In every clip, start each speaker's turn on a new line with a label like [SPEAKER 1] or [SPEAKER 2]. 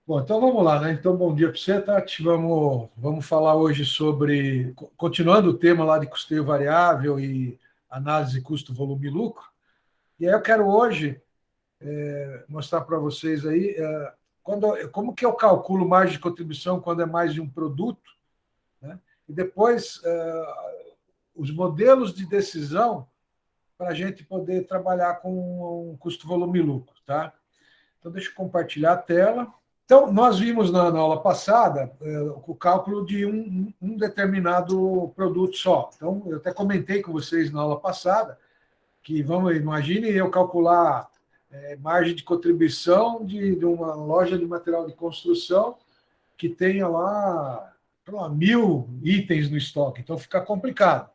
[SPEAKER 1] Bom, então vamos lá, né? Então, bom dia para você, Tati. Vamos falar hoje sobre, continuando o tema lá de custeio variável e análise de custo, volume e lucro. E aí eu quero hoje mostrar para vocês aí como que eu calculo margem de contribuição quando é mais de um produto, né? E depois os modelos de decisão para a gente poder trabalhar com um custo, volume e lucro, tá? Então, deixa eu compartilhar a tela. Então, nós vimos na aula passada o cálculo de um determinado produto só. Então, eu até comentei com vocês na aula passada que, imagine eu calcular margem de contribuição de uma loja de material de construção que tenha lá, sei lá, 1.000 itens no estoque. Então, fica complicado.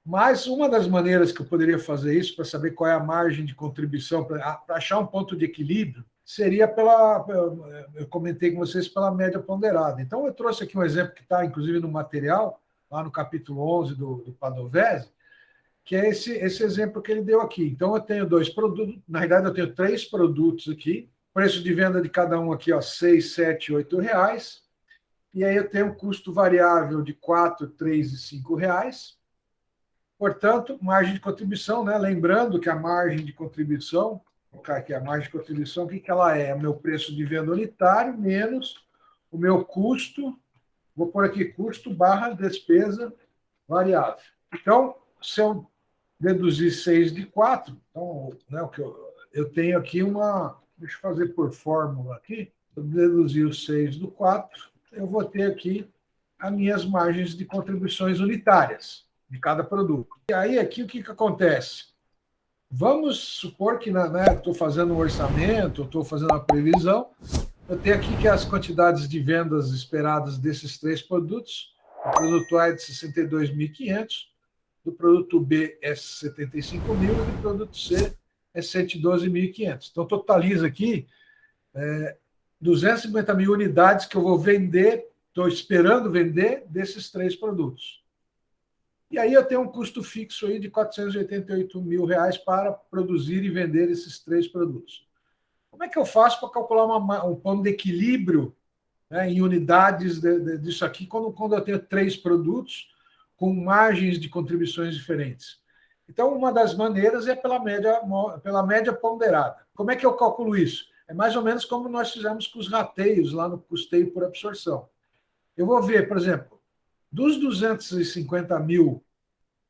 [SPEAKER 1] Mas uma das maneiras que eu poderia fazer isso, para saber qual é a margem de contribuição, para achar um ponto de equilíbrio, seria eu comentei com vocês, pela média ponderada. Então, eu trouxe aqui um exemplo que está, inclusive, no material, lá no capítulo 11 do Padovese, que é esse exemplo que ele deu aqui. Então, eu tenho dois produtos, na verdade, eu tenho três produtos aqui, preço de venda de cada um aqui, ó, 6, 7, 8 reais, e aí eu tenho um custo variável de 4, 3 e 5 reais. Portanto, margem de contribuição, né? Lembrando que a margem de contribuição, vou colocar aqui a margem de contribuição, o que ela é? É o meu preço de venda unitário menos o meu custo, vou pôr aqui custo barra despesa variável. Então, se eu deduzir 6 de 4, então, né, o que eu tenho aqui deixa eu fazer por fórmula aqui, se eu deduzir o 6 do 4, eu vou ter aqui as minhas margens de contribuições unitárias de cada produto. E aí, aqui, o que acontece? Vamos supor que estou fazendo um orçamento, estou fazendo uma previsão, eu tenho aqui que as quantidades de vendas esperadas desses três produtos, o produto A é de 62.500, do produto B é 75.000 e do produto C é 112.500. Então, totaliza aqui 250 mil unidades que eu vou vender, estou esperando vender desses três produtos. E aí eu tenho um custo fixo aí de 488 mil reais para produzir e vender esses três produtos. Como é que eu faço para calcular um plano de equilíbrio, né, em unidades disso aqui, quando eu tenho três produtos com margens de contribuições diferentes? Então, uma das maneiras é pela média ponderada. Como é que eu calculo isso? É mais ou menos como nós fizemos com os rateios lá no custeio por absorção. Eu vou ver, por exemplo, dos 250 mil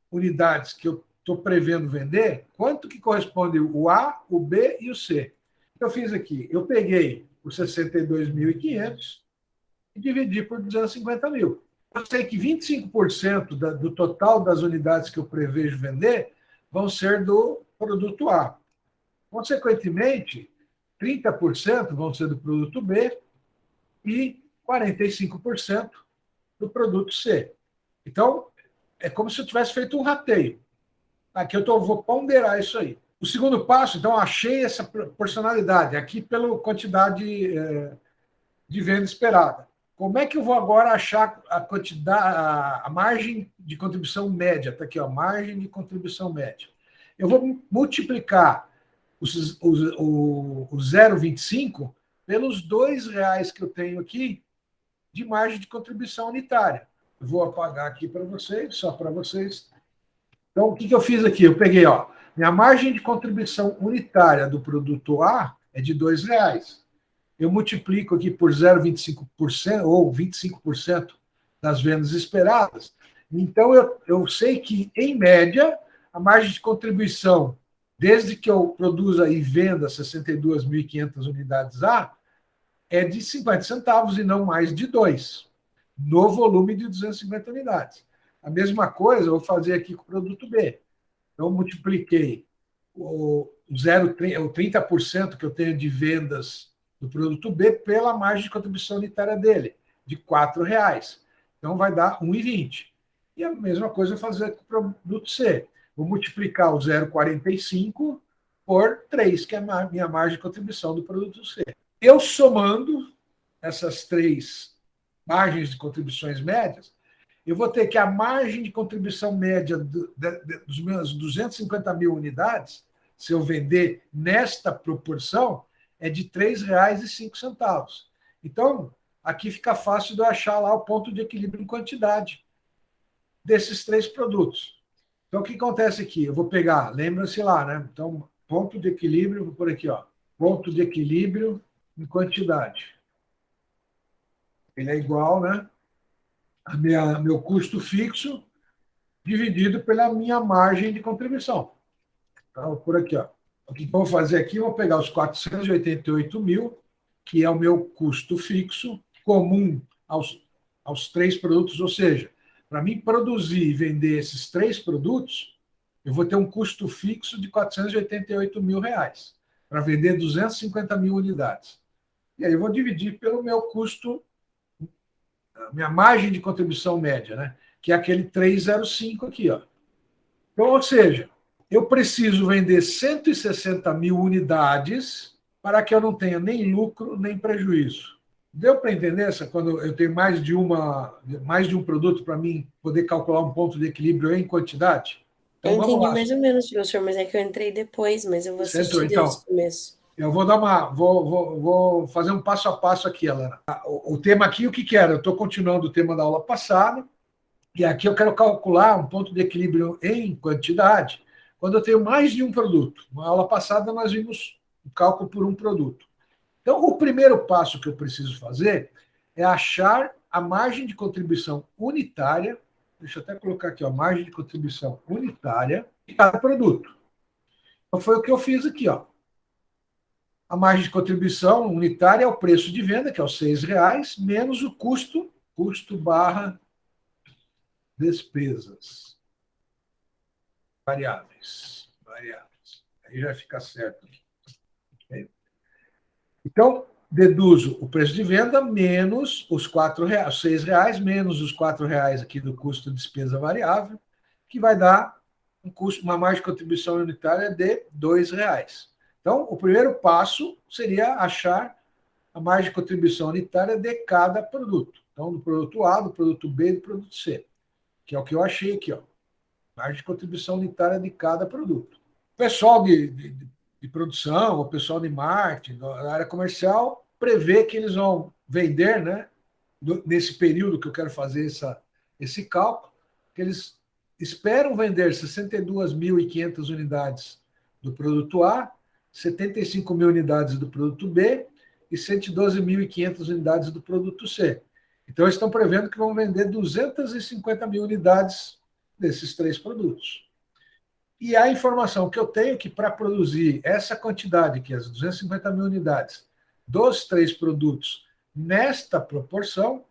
[SPEAKER 1] unidades que eu estou prevendo vender, quanto que corresponde o A, o B e o C? Eu fiz aqui, eu peguei os 62.500 e dividi por 250 mil. Eu sei que 25% do total das unidades que eu prevejo vender vão ser do produto A. Consequentemente, 30% vão ser do produto B e 45% do produto C. Então, é como se eu tivesse feito um rateio. Aqui vou ponderar isso aí. O segundo passo, então, achei essa proporcionalidade, aqui pela quantidade de venda esperada. Como é que eu vou agora achar a quantidade, a margem de contribuição média? Está aqui, ó, margem de contribuição média. Eu vou multiplicar o 0,25 pelos R$ 2 que eu tenho aqui de margem de contribuição unitária. Eu vou apagar aqui para vocês, só para vocês. Então, o que eu fiz aqui? Eu peguei, ó, minha margem de contribuição unitária do produto A é de R$ 2. Eu multiplico aqui por 0,25% ou 25% das vendas esperadas. Então, eu sei que, em média, a margem de contribuição, desde que eu produza e venda 62.500 unidades A, é de 50 centavos e não mais de 2, no volume de 250 unidades. A mesma coisa eu vou fazer aqui com o produto B. Então, eu multipliquei o 30% que eu tenho de vendas do produto B pela margem de contribuição unitária dele, de R$ 4. Então, vai dar 1,20. E a mesma coisa eu vou fazer com o produto C. Vou multiplicar o 0,45 por 3, que é a minha margem de contribuição do produto C. Eu somando essas três margens de contribuições médias, eu vou ter que a margem de contribuição média dos meus 250 mil unidades, se eu vender nesta proporção, é de R$ 3,05. Então, aqui fica fácil de eu achar lá o ponto de equilíbrio em quantidade desses 3 produtos. Então, o que acontece aqui? Eu vou pegar, lembra-se lá, né? Então, ponto de equilíbrio, vou por aqui, ó. Ponto de equilíbrio em quantidade. Ele é igual, né? Meu custo fixo dividido pela minha margem de contribuição. Então, por aqui, ó. O que eu vou fazer aqui? Eu vou pegar os 488 mil, que é o meu custo fixo, comum aos 3 produtos, ou seja, para mim produzir e vender esses 3 produtos, eu vou ter um custo fixo de 488 mil reais, para vender 250 mil unidades. E aí eu vou dividir pelo meu custo, minha margem de contribuição média, né? Que é aquele 305 aqui, ó. Então, ou seja, eu preciso vender 160 mil unidades para que eu não tenha nem lucro nem prejuízo. Deu para entender essa? Quando eu tenho mais de um produto para mim poder calcular um ponto de equilíbrio em quantidade?
[SPEAKER 2] Eu
[SPEAKER 1] Então vamos
[SPEAKER 2] entendi
[SPEAKER 1] lá.
[SPEAKER 2] mais ou menos, professor, mas é que eu entrei depois, mas eu vou
[SPEAKER 1] Você entrou.
[SPEAKER 2] assistir desde
[SPEAKER 1] Então,
[SPEAKER 2] o começo.
[SPEAKER 1] eu vou dar uma. Vou fazer um passo a passo aqui, Alana. O tema aqui, o que que era? Eu estou continuando o tema da aula passada, e aqui eu quero calcular um ponto de equilíbrio em quantidade quando eu tenho mais de um produto. Na aula passada, nós vimos o cálculo por um produto. Então, o primeiro passo que eu preciso fazer é achar a margem de contribuição unitária. Deixa eu até colocar aqui, ó, margem de contribuição unitária de cada produto. Então, foi o que eu fiz aqui, ó. A margem de contribuição unitária é o preço de venda, que é os R$ 6, menos o custo barra despesas variáveis. Aí já fica certo. Então, deduzo o preço de venda menos os R$ 6, menos os R$ 4 aqui do custo de despesa variável, que vai dar uma margem de contribuição unitária de R$ 2. Então, o primeiro passo seria achar a margem de contribuição unitária de cada produto. Então, do produto A, do produto B e do produto C, que é o que eu achei aqui, ó. Margem de contribuição unitária de cada produto. O pessoal de produção, o pessoal de marketing, da área comercial, prevê que eles vão vender, né, nesse período que eu quero fazer esse cálculo, que eles esperam vender 62.500 unidades do produto A, 75 mil unidades do produto B e 112.500 unidades do produto C. Então, eles estão prevendo que vão vender 250 mil unidades desses 3 produtos. E a informação que eu tenho é que para produzir essa quantidade, que é as 250 mil unidades, dos 3 produtos nesta proporção,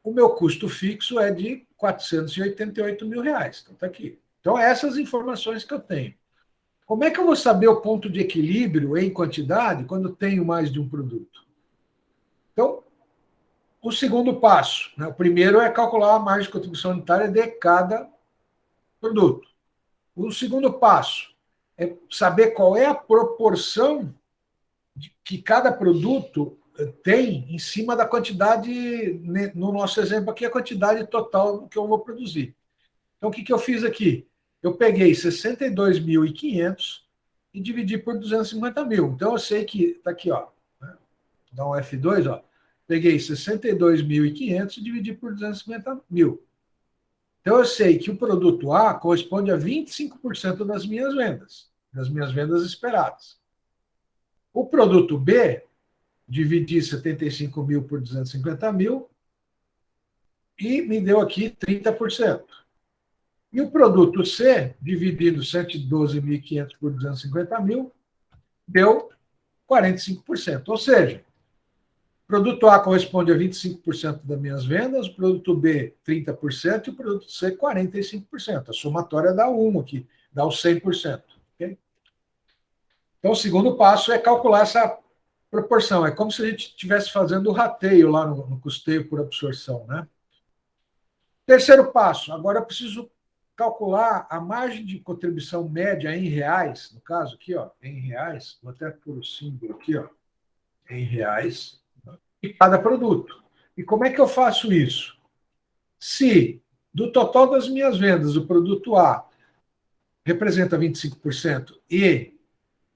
[SPEAKER 1] o meu custo fixo é de R$ 488 mil. Então, está aqui. Então, essas informações que eu tenho. Como é que eu vou saber o ponto de equilíbrio em quantidade quando tenho mais de um produto? Então, o segundo passo, né? O primeiro é calcular a margem de contribuição unitária de cada produto. O segundo passo é saber qual é a proporção que cada produto tem em cima da quantidade, no nosso exemplo aqui, a quantidade total que eu vou produzir. Então, o que eu fiz aqui? Eu peguei 62.500 e dividi por 250 mil. Então, eu sei que, está aqui, ó, né? Dá um F2, ó. Peguei 62.500 e dividi por 250 mil. Então, eu sei que o produto A corresponde a 25% das minhas vendas esperadas. O produto B, dividi 75 mil por 250 mil e me deu aqui 30%. E o produto C, dividindo 112.500 por 250 mil, deu 45%. Ou seja, o produto A corresponde a 25% das minhas vendas, o produto B, 30%, e o produto C, 45%. A somatória dá 1 aqui, dá os 100%. Okay? Então, o segundo passo é calcular essa proporção. É como se a gente estivesse fazendo o rateio lá no custeio por absorção, né? Terceiro passo, agora eu preciso calcular a margem de contribuição média em reais, no caso aqui, ó, em reais, vou até pôr o símbolo aqui, ó, em reais, de cada produto. E como é que eu faço isso? Se do total das minhas vendas, o produto A representa 25% e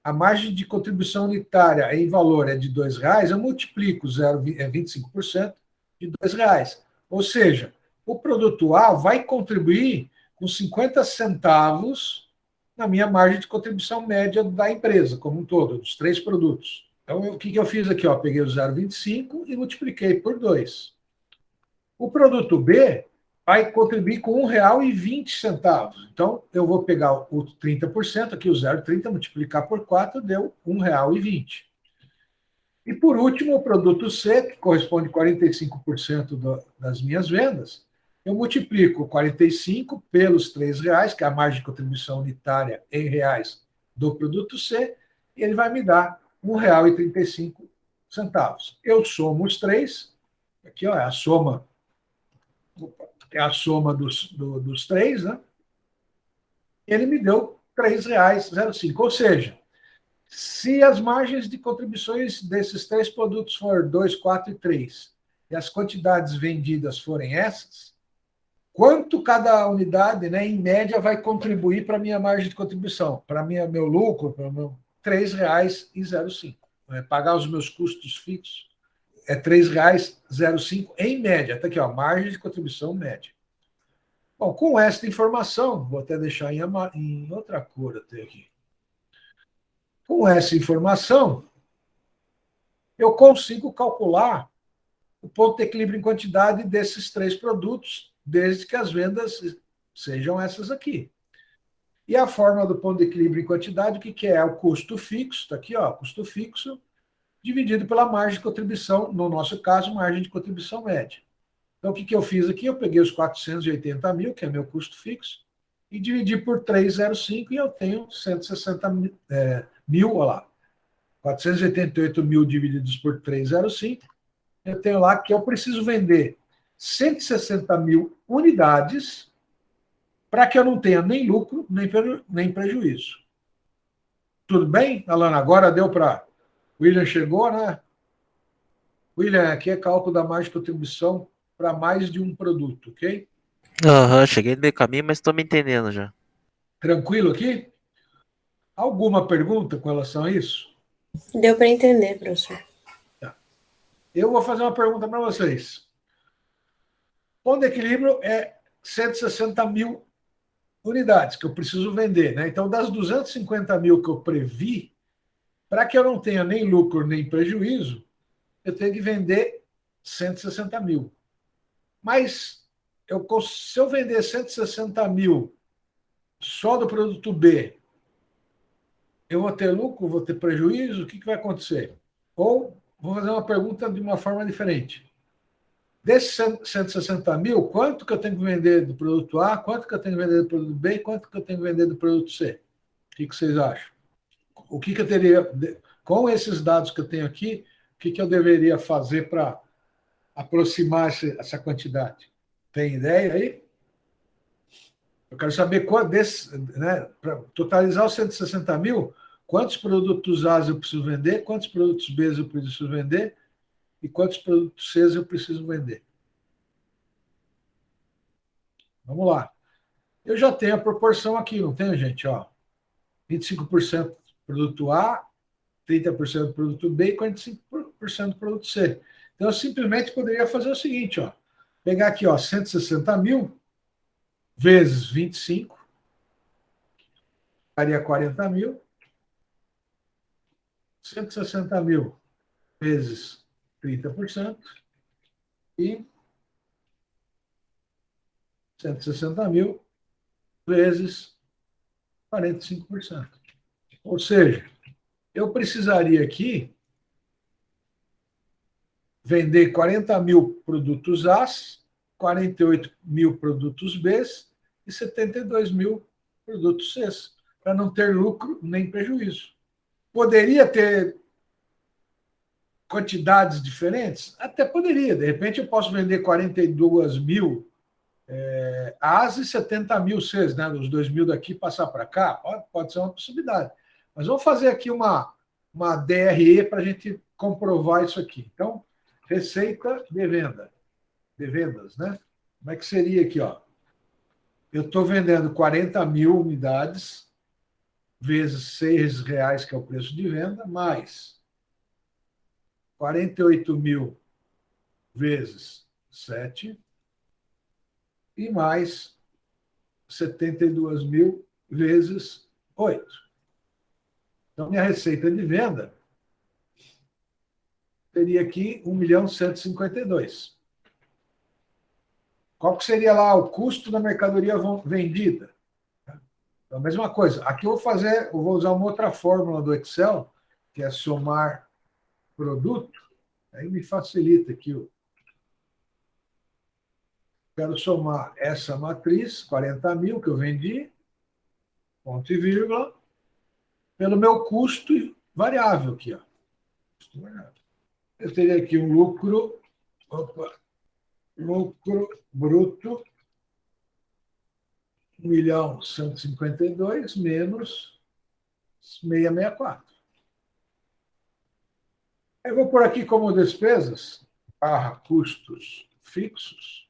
[SPEAKER 1] a margem de contribuição unitária em valor é de R$ 2, eu multiplico 25% de R$ 2. Ou seja, o produto A vai contribuir com 50 centavos na minha margem de contribuição média da empresa, como um todo, dos 3 produtos. Então, o que eu fiz aqui? Ó, peguei o 0,25 e multipliquei por 2. O produto B vai contribuir com R$ 1,20. Então, eu vou pegar o 30%, aqui o 0,30, multiplicar por 4, deu R$ 1,20. E, por último, o produto C, que corresponde a 45% das minhas vendas, eu multiplico 45 pelos R$ 3, que é a margem de contribuição unitária em reais do produto C, e ele vai me dar R$ 1,35. Eu somo os três, aqui ó, é a soma dos três, né? Ele me deu R$ 3,05. Ou seja, se as margens de contribuições desses 3 produtos for 2, 4 e 3, e as quantidades vendidas forem essas, quanto cada unidade, né, em média, vai contribuir para a minha margem de contribuição, para meu lucro, para o meu R$ 3,05. Pagar os meus custos fixos é R$ 3,05 em média. Está aqui, ó, margem de contribuição média. Bom, com esta informação, vou até deixar em outra cor até aqui. Com essa informação, eu consigo calcular o ponto de equilíbrio em quantidade desses 3 produtos, desde que as vendas sejam essas aqui. E a forma do ponto de equilíbrio em quantidade, o que é? O custo fixo, está aqui, ó, custo fixo, dividido pela margem de contribuição, no nosso caso, margem de contribuição média. Então, o que eu fiz aqui? Eu peguei os 480 mil, que é meu custo fixo, e dividi por 3,05 e eu tenho 160 mil, olha lá, 488 mil divididos por 3,05, eu tenho lá que eu preciso vender 160 mil unidades para que eu não tenha nem lucro, nem prejuízo. Tudo bem, Alana? Agora deu para... William chegou, né? William, aqui é cálculo da margem de contribuição para mais de um produto, ok?
[SPEAKER 3] Aham, cheguei no meio caminho, mas tô me entendendo já.
[SPEAKER 1] Tranquilo aqui? Alguma pergunta com relação a isso?
[SPEAKER 2] Deu para entender, professor.
[SPEAKER 1] Tá. Eu vou fazer uma pergunta para vocês. Ponto de equilíbrio é 160 mil unidades que eu preciso vender, né? Então, das 250 mil que eu previ, para que eu não tenha nem lucro nem prejuízo, eu tenho que vender 160 mil. Mas se eu vender 160 mil só do produto B, eu vou ter lucro, vou ter prejuízo? O que vai acontecer? Ou vou fazer uma pergunta de uma forma diferente. Desses 160 mil, quanto que eu tenho que vender do produto A, quanto que eu tenho que vender do produto B, quanto que eu tenho que vender do produto C? O que vocês acham? O que eu teria, com esses dados que eu tenho aqui, o que eu deveria fazer para aproximar essa quantidade? Tem ideia aí? Eu quero saber né, para totalizar os 160 mil, quantos produtos A eu preciso vender, quantos produtos B eu preciso vender e quantos produtos C eu preciso vender. Vamos lá. Eu já tenho a proporção aqui, não tenho, gente? Ó, 25% produto A, 30% produto B e 45% produto C. Então, eu simplesmente poderia fazer o seguinte, ó, pegar aqui, ó, 160 mil vezes 25, daria 40 mil. 160 mil vezes 30% e 160 mil vezes 45%. Ou seja, eu precisaria aqui vender 40 mil produtos A, 48 mil produtos B e 72 mil produtos C, para não ter lucro nem prejuízo. Poderia ter quantidades diferentes? Até poderia. De repente, eu posso vender 42 mil As e 70 mil Cs, né? Os 2 mil daqui passar para cá, pode ser uma possibilidade. Mas vamos fazer aqui uma DRE para a gente comprovar isso aqui. Então, receita de vendas, né? Como é que seria aqui, ó? Eu estou vendendo 40 mil unidades vezes R$ 6, que é o preço de venda, mais 48 mil vezes 7 e mais 72 mil vezes 8. Então, minha receita de venda teria aqui 1.152.000. Qual que seria lá o custo da mercadoria vendida? Então, a mesma coisa. Aqui eu vou usar uma outra fórmula do Excel, que é somar produto. Aí me facilita aqui. Quero somar essa matriz, 40 mil que eu vendi, ponto e vírgula, pelo meu custo variável aqui. Ó. Eu teria aqui um lucro bruto, 1.152.000 menos 664. Eu vou por aqui como despesas, custos fixos.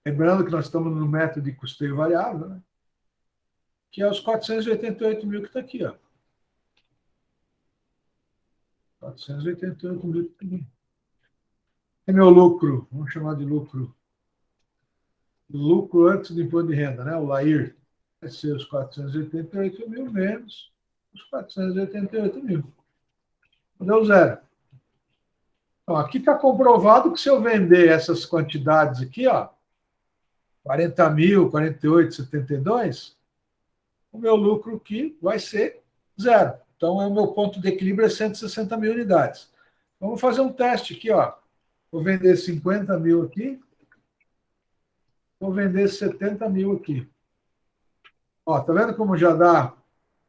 [SPEAKER 1] Lembrando que nós estamos no método de custeio variável, né? Que é os 488.000 que está aqui. Ó. 488.000 que está aqui. É meu lucro, vamos chamar de lucro. Lucro antes do imposto de renda, né? O LAIR. Vai ser os 488.000 menos os 488.000. Deu zero. Então, aqui está comprovado que se eu vender essas quantidades aqui, ó, 40 mil, 48, 72, o meu lucro aqui vai ser zero. Então, o meu ponto de equilíbrio é 160 mil unidades. Vamos fazer um teste aqui, ó. Vou vender 50 mil aqui, vou vender 70 mil aqui. Ó, tá vendo como já dá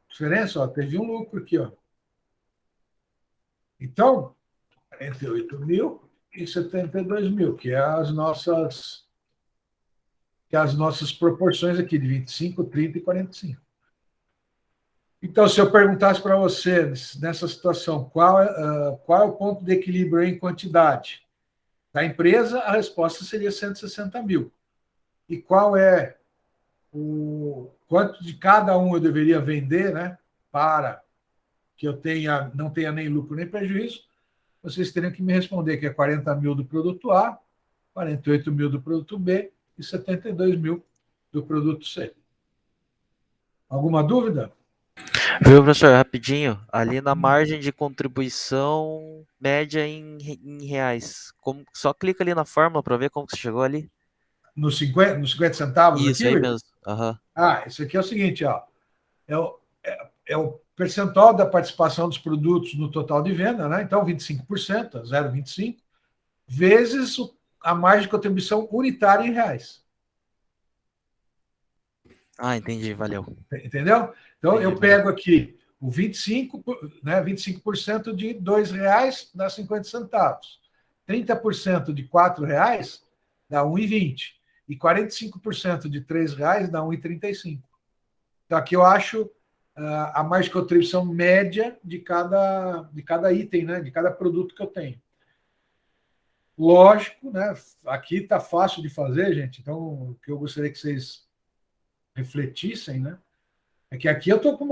[SPEAKER 1] diferença? Ó, teve um lucro aqui, ó. Então, 48 mil e 72 mil, que é as nossas proporções aqui de 25, 30 e 45. Então, se eu perguntasse para você, nessa situação, qual é o ponto de equilíbrio em quantidade da empresa, a resposta seria 160 mil. E qual é o quanto de cada um eu deveria vender, né, para que eu não tenha nem lucro nem prejuízo? Vocês teriam que me responder que é 40 mil do produto A, 48 mil do produto B e 72 mil do produto C. Alguma dúvida?
[SPEAKER 3] Viu, professor? Rapidinho. Ali na margem de contribuição média em reais. Só clica ali na fórmula para ver como que você chegou ali.
[SPEAKER 1] Nos 50 centavos
[SPEAKER 3] Isso
[SPEAKER 1] aqui,
[SPEAKER 3] aí
[SPEAKER 1] Will?
[SPEAKER 3] mesmo. Aham.
[SPEAKER 1] Isso aqui é o seguinte, ó, é o percentual da participação dos produtos no total de venda, né? Então, 25%, 0,25, vezes a margem de contribuição unitária em reais.
[SPEAKER 3] Ah, entendi. Valeu.
[SPEAKER 1] Entendeu? Então,
[SPEAKER 3] Entendi,
[SPEAKER 1] eu
[SPEAKER 3] valeu.
[SPEAKER 1] pego aqui o 25, né, 25% de R$ 2 dá 50 centavos. 30% de R$ 4 dá 1,20. E 45% de R$ 3 dá 1,35. Então, aqui eu acho a margem de contribuição média de cada item, né, de cada produto que eu tenho. Lógico, né, aqui está fácil de fazer, gente, então o que eu gostaria que vocês refletissem, né, é que aqui eu estou com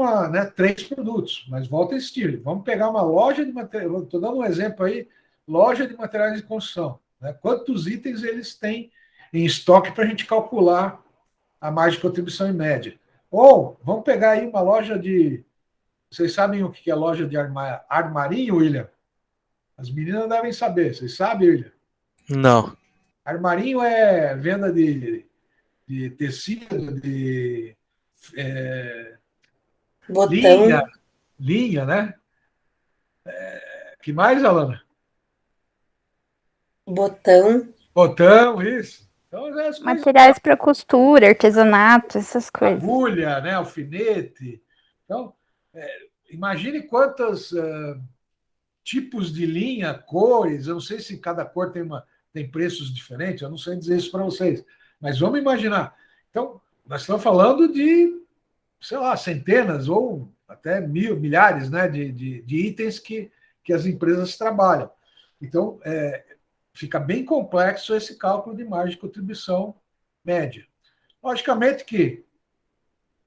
[SPEAKER 1] 3 produtos, mas volta a insistir. Vamos pegar uma loja de materiais, estou dando um exemplo aí, loja de materiais de construção. Né, quantos itens eles têm em estoque para a gente calcular a margem de contribuição em média. Ou, vamos pegar aí uma loja de... Vocês sabem o que é loja de armarinho, William? As meninas devem saber. Vocês sabem, William?
[SPEAKER 3] Não.
[SPEAKER 1] Armarinho é venda de tecido, de linha,
[SPEAKER 2] Botão,
[SPEAKER 1] né? Que mais, Alana?
[SPEAKER 2] botão.
[SPEAKER 1] Botão, isso. Então, as coisas...
[SPEAKER 4] Materiais para costura, artesanato, essas coisas.
[SPEAKER 1] Agulha, né? Alfinete. Então, imagine quantos tipos de linha, cores. Eu não sei se cada cor tem preços diferentes, eu não sei dizer isso para vocês. Mas vamos imaginar. Então, nós estamos falando de, sei lá, centenas ou até milhares, né, de itens que as empresas trabalham. Então, fica bem complexo esse cálculo de margem de contribuição média. Logicamente que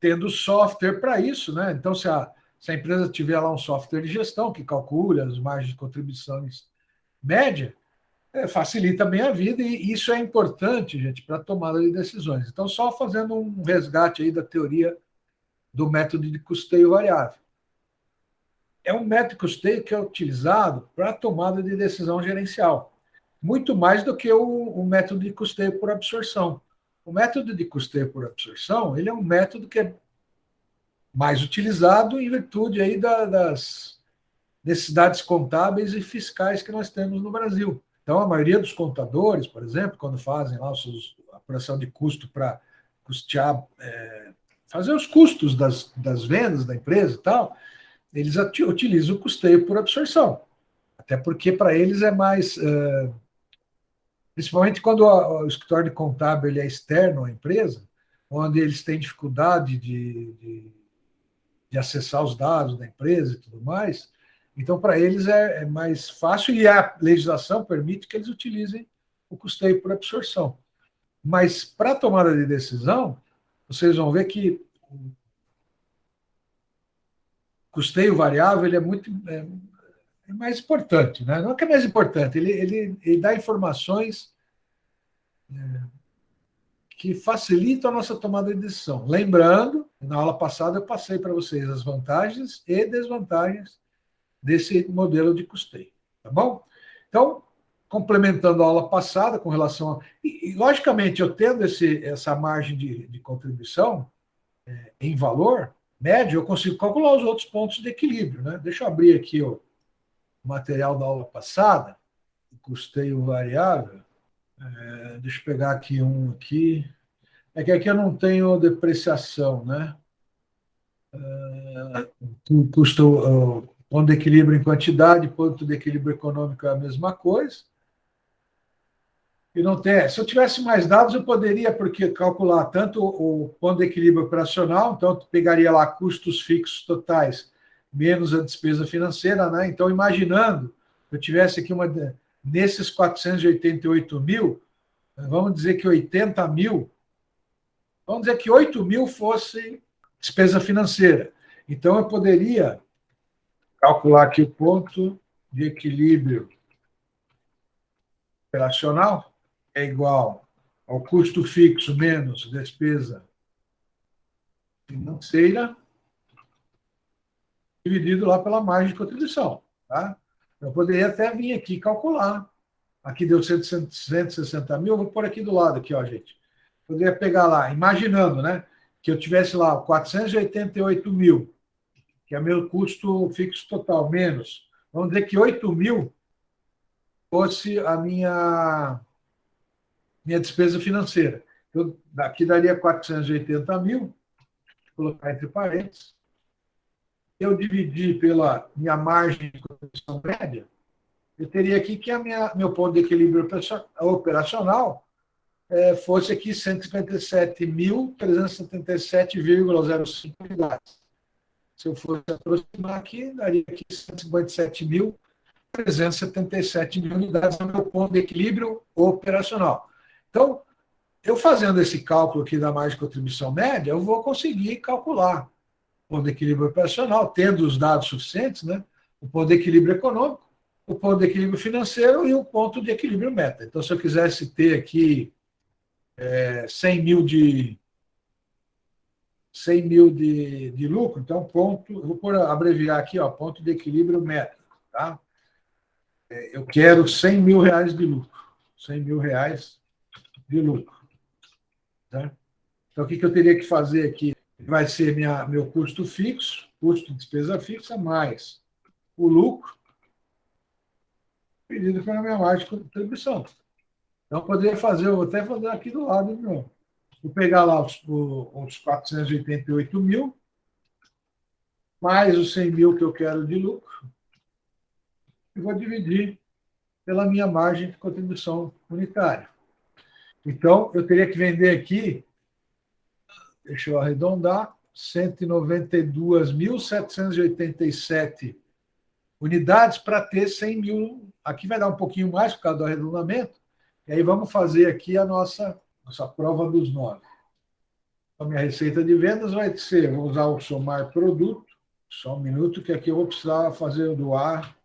[SPEAKER 1] tendo software para isso, né? Então, se a empresa tiver lá um software de gestão que calcula as margens de contribuições média, facilita bem a vida, e isso é importante, gente, para a tomada de decisões. Então, só fazendo um resgate aí da teoria do método de custeio variável. É um método de custeio que é utilizado para a tomada de decisão gerencial, muito mais do que o método de custeio por absorção. O método de custeio por absorção, ele é um método que é mais utilizado em virtude aí das necessidades contábeis e fiscais que nós temos no Brasil. Então, a maioria dos contadores, por exemplo, quando fazem lá a apuração de custo para custear, fazer os custos das vendas da empresa e tal, eles utilizam o custeio por absorção. Até porque para eles é mais... principalmente quando o escritório de contábil ele é externo à empresa, onde eles têm dificuldade de acessar os dados da empresa e tudo mais. Então, para eles é mais fácil, e a legislação permite que eles utilizem o custeio por absorção. Mas, para a tomada de decisão, vocês vão ver que o custeio variável ele é muito mais importante. Né? Não é que é mais importante, ele dá informações que facilitam a nossa tomada de decisão. Lembrando, na aula passada eu passei para vocês as vantagens e desvantagens desse modelo de custeio, tá bom? Então, complementando a aula passada com relação a... E logicamente, eu tendo essa margem de contribuição em valor médio, eu consigo calcular os outros pontos de equilíbrio, né? Deixa eu abrir aqui o material da aula passada, o custeio variável. Deixa eu pegar aqui um aqui. É que aqui eu não tenho depreciação, né? Custo, ponto de equilíbrio em quantidade, ponto de equilíbrio econômico é a mesma coisa. E não tem. Se eu tivesse mais dados, eu poderia porque calcular tanto o ponto de equilíbrio operacional, então eu pegaria lá custos fixos totais menos a despesa financeira, né? Então, imaginando, eu tivesse aqui nesses 488 mil, vamos dizer que 80 mil, vamos dizer que 8 mil fosse despesa financeira. Então, eu poderia calcular aqui o ponto de equilíbrio operacional é igual ao custo fixo menos despesa financeira dividido lá pela margem de contribuição. Tá? Eu poderia até vir aqui calcular. Aqui deu 160 mil, vou pôr aqui do lado, aqui, ó, gente. Poderia pegar lá, imaginando, né, que eu tivesse lá 488 mil, que é meu custo fixo total, menos, vamos dizer que 8 mil fosse a minha despesa financeira. Eu, aqui daria 480 mil, vou colocar entre parênteses. Eu dividi pela minha margem de contribuição média, eu teria aqui que meu ponto de equilíbrio operacional fosse aqui 157.377,05 unidades. Se eu fosse aproximar aqui, daria aqui 157.377 mil unidades no meu ponto de equilíbrio operacional. Então, eu fazendo esse cálculo aqui da margem de contribuição média, eu vou conseguir calcular o ponto de equilíbrio operacional, tendo os dados suficientes, né? O ponto de equilíbrio econômico, o ponto de equilíbrio financeiro e o ponto de equilíbrio meta. Então, se eu quisesse ter aqui 100 mil de lucro, então ponto, eu vou abreviar aqui, ó, ponto de equilíbrio meta, tá? Eu quero 100 mil reais de lucro, 100 mil reais de lucro, tá? Então, o que eu teria que fazer aqui? Vai ser meu custo fixo, custo de despesa fixa, mais o lucro, dividido pela minha margem de contribuição. Então, eu poderia fazer, eu vou até fazer aqui do lado, meu. Vou pegar lá os 488 mil, mais os 100 mil que eu quero de lucro, e vou dividir pela minha margem de contribuição unitária. Então, eu teria que vender aqui, deixa eu arredondar, 192.787 unidades para ter 100 mil. Aqui vai dar um pouquinho mais por causa do arredondamento. E aí vamos fazer aqui a nossa prova dos 9. A minha receita de vendas vai ser, vou usar o somar produto, só um minuto, que aqui eu vou precisar fazer o do ar.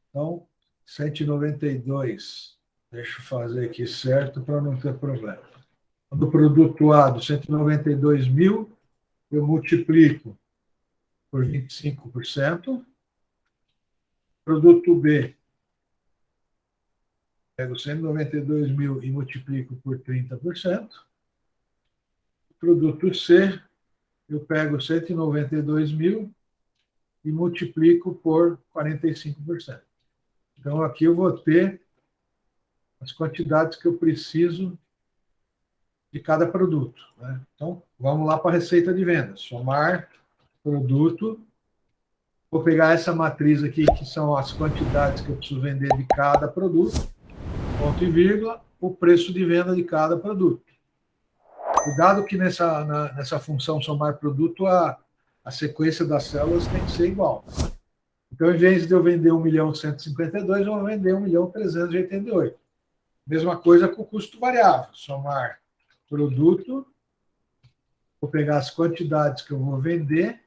[SPEAKER 1] Então, 192. Deixa eu fazer aqui certo para não ter problema. Do produto A, do 192 mil, eu multiplico por 25%. Produto B, pego 192 mil e multiplico por 30%. Produto C, eu pego 192 mil e multiplico por 45%. Então, aqui eu vou ter as quantidades que eu preciso de cada produto, né? Então, vamos lá para a receita de vendas. Somar produto. Vou pegar essa matriz aqui, que são as quantidades que eu preciso vender de cada produto, ponto e vírgula, o preço de venda de cada produto. Cuidado que nessa função somar produto, a sequência das células tem que ser igual. Então, em vez de eu vender 1.152.000, eu vou vender 1.388.000. Mesma coisa com o custo variável. Somar produto, vou pegar as quantidades que eu vou vender,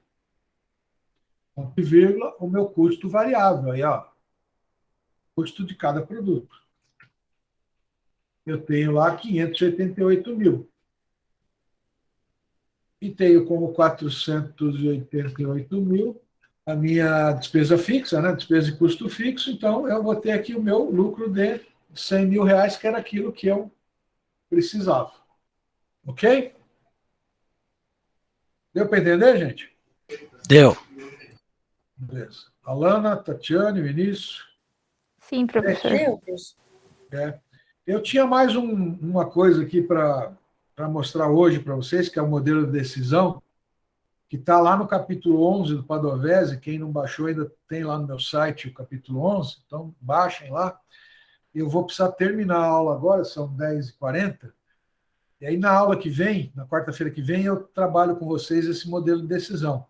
[SPEAKER 1] ponto e vírgula, o meu custo variável. Aí, ó, custo de cada produto. Eu tenho lá 588 mil. E tenho como 488 mil a minha despesa fixa, né? Despesa de custo fixo. Então, eu vou ter aqui o meu lucro de 100 mil reais, que era aquilo que eu precisava. Ok? Deu para entender, gente?
[SPEAKER 3] Deu.
[SPEAKER 1] Beleza. Alana, Tatiane, Vinícius.
[SPEAKER 4] Sim, professor.
[SPEAKER 2] Meu Deus.
[SPEAKER 1] Eu tinha mais uma coisa aqui para mostrar hoje para vocês, que é o modelo de decisão, que está lá no capítulo 11 do Padovese. Quem não baixou ainda tem lá no meu site o capítulo 11, então baixem lá. Eu vou precisar terminar a aula agora, são 10h40, e aí na aula que vem, na quarta-feira que vem, eu trabalho com vocês esse modelo de decisão.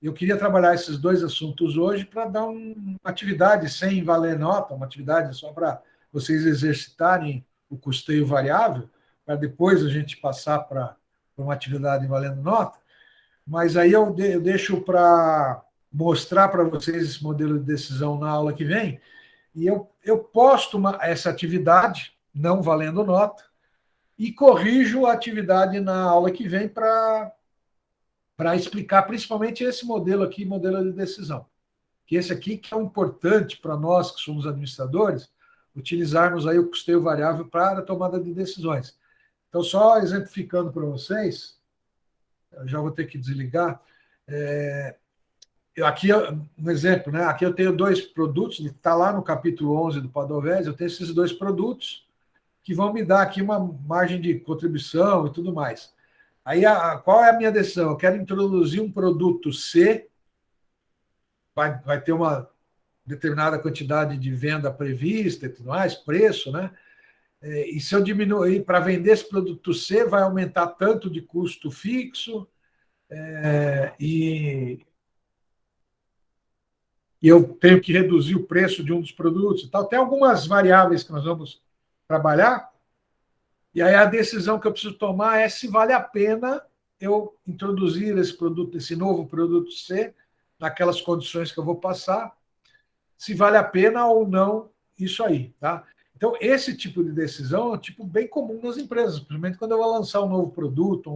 [SPEAKER 1] Eu queria trabalhar esses dois assuntos hoje para dar uma atividade sem valer nota, uma atividade só para vocês exercitarem o custeio variável, para depois a gente passar para uma atividade valendo nota. Mas aí eu deixo para mostrar para vocês esse modelo de decisão na aula que vem, e eu posto essa atividade, não valendo nota, e corrijo a atividade na aula que vem para explicar principalmente esse modelo aqui, modelo de decisão. Que esse aqui que é o importante para nós que somos administradores, utilizarmos aí o custeio variável para a tomada de decisões. Então, só exemplificando para vocês, eu já vou ter que desligar. Aqui, um exemplo, né? Aqui eu tenho dois produtos, está lá no capítulo 11 do Padovese, eu tenho esses dois produtos que vão me dar aqui uma margem de contribuição e tudo mais. Aí, qual é a minha decisão? Eu quero introduzir um produto C, vai ter uma determinada quantidade de venda prevista e tudo mais, preço, né? E se eu diminuir para vender esse produto C, vai aumentar tanto de custo fixo, e eu tenho que reduzir o preço de um dos produtos e tal. Tem algumas variáveis que nós vamos trabalhar, e aí a decisão que eu preciso tomar é se vale a pena eu introduzir esse produto, esse novo produto C, naquelas condições que eu vou passar, se vale a pena ou não isso aí, tá? Então, esse tipo de decisão é um tipo bem comum nas empresas, principalmente quando eu vou lançar um novo produto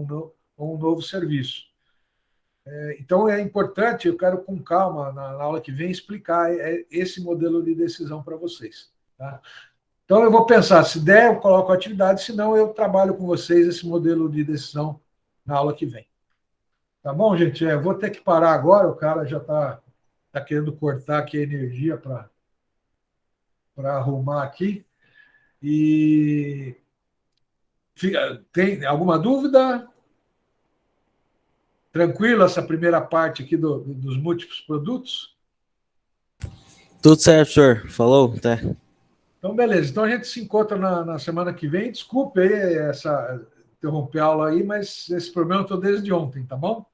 [SPEAKER 1] ou um novo serviço. Então, é importante, eu quero com calma, na aula que vem, explicar esse modelo de decisão para vocês, tá? Então, eu vou pensar, se der, eu coloco a atividade, se não, eu trabalho com vocês esse modelo de decisão na aula que vem. Tá bom, gente? Eu vou ter que parar agora, o cara já está querendo cortar aqui a energia para arrumar aqui. E tem alguma dúvida? Tranquilo essa primeira parte aqui dos múltiplos produtos?
[SPEAKER 3] Tudo certo, senhor. Falou, até.
[SPEAKER 1] Então, beleza. Então, a gente se encontra na semana que vem. Desculpe aí interromper a aula aí, mas esse problema eu estou desde ontem, tá bom?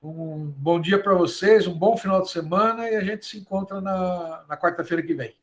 [SPEAKER 1] Um bom dia para vocês, um bom final de semana, e a gente se encontra na quarta-feira que vem.